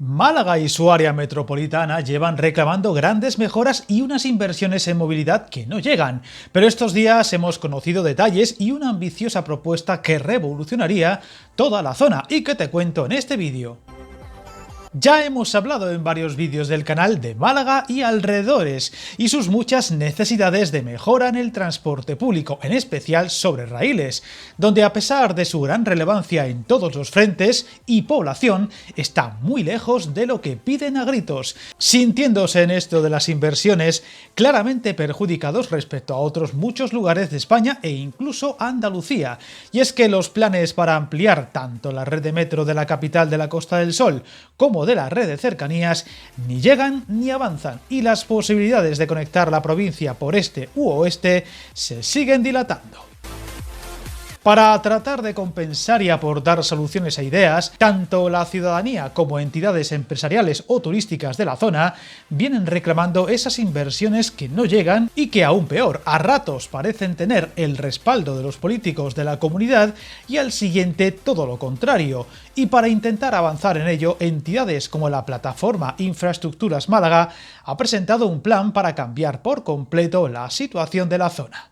Málaga y su área metropolitana llevan reclamando grandes mejoras y unas inversiones en movilidad que no llegan, pero estos días hemos conocido detalles y una ambiciosa propuesta que revolucionaría toda la zona y que te cuento en este vídeo. Ya hemos hablado en varios vídeos del canal de Málaga y alrededores y sus muchas necesidades de mejora en el transporte público, en especial sobre raíles, donde a pesar de su gran relevancia en todos los frentes y población, está muy lejos de lo que piden a gritos, sintiéndose en esto de las inversiones claramente perjudicados respecto a otros muchos lugares de España e incluso Andalucía. Y es que los planes para ampliar tanto la red de metro de la capital de la Costa del Sol como de la red de cercanías ni llegan ni avanzan, y las posibilidades de conectar la provincia por este u oeste se siguen dilatando. Para tratar de compensar y aportar soluciones e ideas, tanto la ciudadanía como entidades empresariales o turísticas de la zona vienen reclamando esas inversiones que no llegan y que, aún peor, a ratos parecen tener el respaldo de los políticos de la comunidad y al siguiente todo lo contrario. Y para intentar avanzar en ello, entidades como la plataforma Infraestructuras Málaga ha presentado un plan para cambiar por completo la situación de la zona.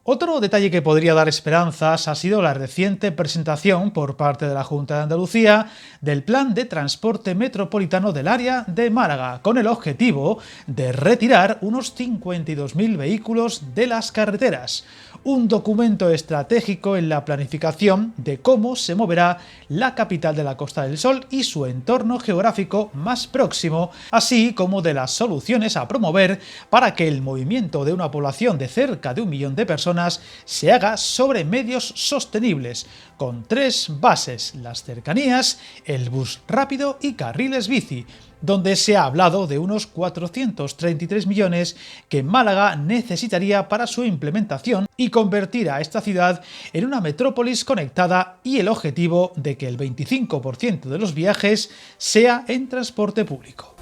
Otro detalle que podría dar esperanzas ha sido la reciente presentación por parte de la Junta de Andalucía del Plan de Transporte Metropolitano del área de Málaga, con el objetivo de retirar unos 52.000 vehículos de las carreteras. Un documento estratégico en la planificación de cómo se moverá la capital de la Costa del Sol y su entorno geográfico más próximo, así como de las soluciones a promover para que el movimiento de una población de cerca de 1 millón de personas se haga sobre medios sostenibles, con 3 bases: las cercanías, el bus rápido y carriles bici, donde se ha hablado de unos 433 millones que Málaga necesitaría para su implementación y convertir a esta ciudad en una metrópolis conectada, y el objetivo de que el 25% de los viajes sea en transporte público.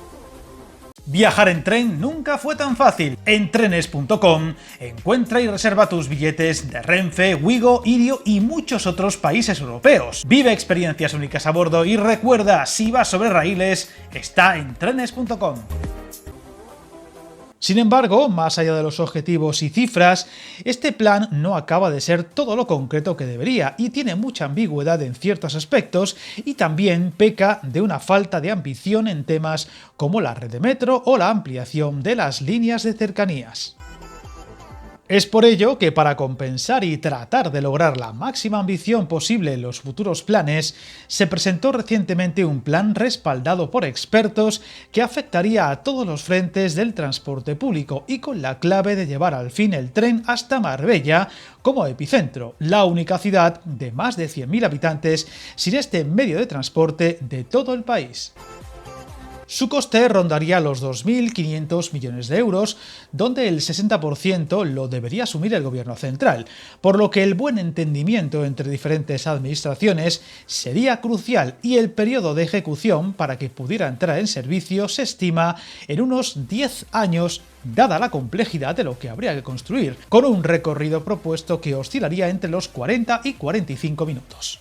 Viajar en tren nunca fue tan fácil. En trenes.com encuentra y reserva tus billetes de Renfe, Wigo, Irio y muchos otros países europeos. Vive experiencias únicas a bordo y recuerda, si vas sobre raíles, está en trenes.com. Sin embargo, más allá de los objetivos y cifras, este plan no acaba de ser todo lo concreto que debería y tiene mucha ambigüedad en ciertos aspectos, y también peca de una falta de ambición en temas como la red de metro o la ampliación de las líneas de cercanías. Es por ello que, para compensar y tratar de lograr la máxima ambición posible en los futuros planes, se presentó recientemente un plan respaldado por expertos que afectaría a todos los frentes del transporte público y con la clave de llevar al fin el tren hasta Marbella como epicentro, la única ciudad de más de 100.000 habitantes sin este medio de transporte de todo el país. Su coste rondaría los 2.500 millones de euros, donde el 60% lo debería asumir el gobierno central, por lo que el buen entendimiento entre diferentes administraciones sería crucial, y el periodo de ejecución para que pudiera entrar en servicio se estima en unos 10 años, dada la complejidad de lo que habría que construir, con un recorrido propuesto que oscilaría entre los 40 y 45 minutos.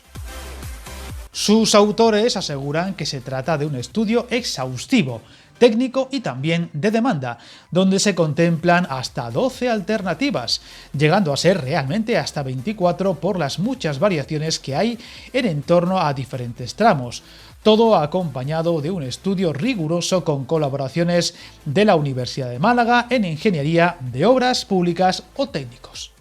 Sus autores aseguran que se trata de un estudio exhaustivo, técnico y también de demanda, donde se contemplan hasta 12 alternativas, llegando a ser realmente hasta 24 por las muchas variaciones que hay en torno a diferentes tramos. Todo acompañado de un estudio riguroso con colaboraciones de la Universidad de Málaga en ingeniería de obras públicas o técnicos.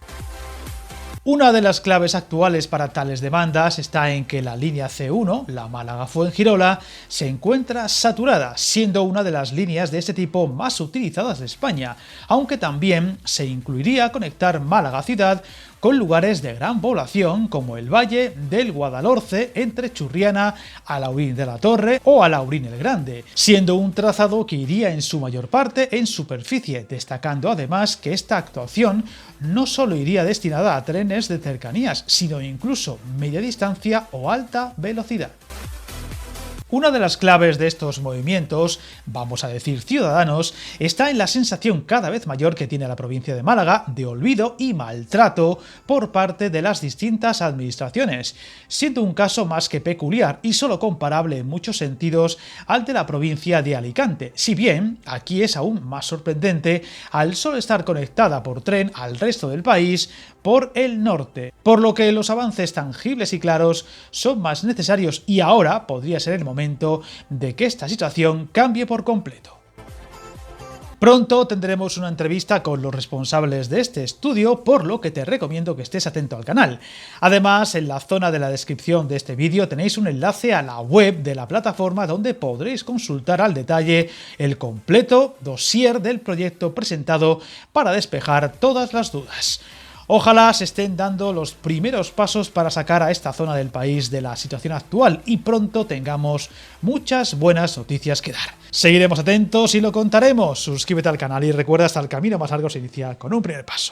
Una de las claves actuales para tales demandas está en que la línea C1, la Málaga-Fuengirola, se encuentra saturada, siendo una de las líneas de este tipo más utilizadas de España, aunque también se incluiría conectar Málaga ciudad con lugares de gran población como el Valle del Guadalhorce entre Churriana, Alhaurín de la Torre o Alhaurín el Grande, siendo un trazado que iría en su mayor parte en superficie, destacando además que esta actuación no solo iría destinada a trenes de cercanías, sino incluso media distancia o alta velocidad. Una de las claves de estos movimientos, vamos a decir ciudadanos, está en la sensación cada vez mayor que tiene la provincia de Málaga de olvido y maltrato por parte de las distintas administraciones, siendo un caso más que peculiar y solo comparable en muchos sentidos al de la provincia de Alicante, si bien aquí es aún más sorprendente al solo estar conectada por tren al resto del país por el norte, por lo que los avances tangibles y claros son más necesarios y ahora podría ser el momento de que esta situación cambie por completo. Pronto tendremos una entrevista con los responsables de este estudio, por lo que te recomiendo que estés atento al canal. Además, en la zona de la descripción de este vídeo tenéis un enlace a la web de la plataforma donde podréis consultar al detalle el completo dossier del proyecto presentado para despejar todas las dudas. Ojalá se estén dando los primeros pasos para sacar a esta zona del país de la situación actual y pronto tengamos muchas buenas noticias que dar. Seguiremos atentos y lo contaremos. Suscríbete al canal y recuerda, hasta el camino más largo se inicia con un primer paso.